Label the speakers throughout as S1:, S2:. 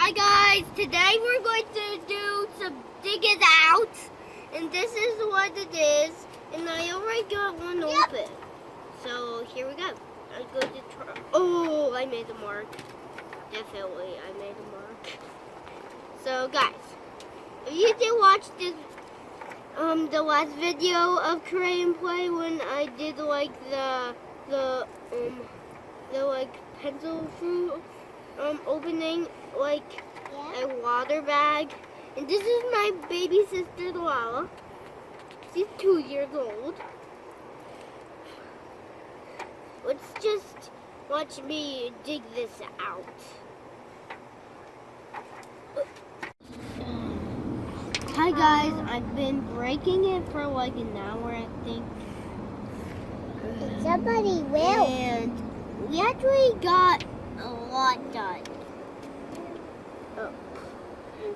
S1: Hi guys, today we're going to do some digging out, and this is what it is, and I already got one open. So here we go. I'm going to try. Oh, I made a mark. Definitely, I made a mark. So guys, if you did watch this, the last video of Korean play when I did like the like pencil fruit opening like a water bag, and this is my baby sister Lala. She's 2 years old. Let's just watch me dig this out. Hi guys, I've been breaking it for like an hour, I think.
S2: Somebody will.
S1: And we actually got a lot done. Oh.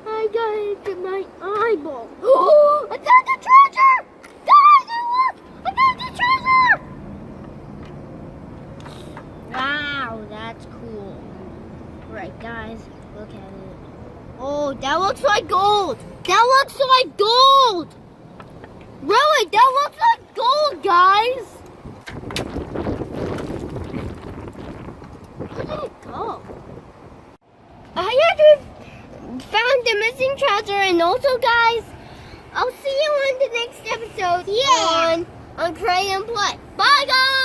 S1: I got it in my eyeball. Oh, I found the treasure! Guys, look! I found the treasure! Wow, that's cool. Right, guys, look at it. Oh, that looks like gold! That looks like gold! Really, that looks like gold, guys! Where did it go? I actually found the missing treasure, and also, guys, I'll see you on the next episode on Cray and Play. Bye, guys!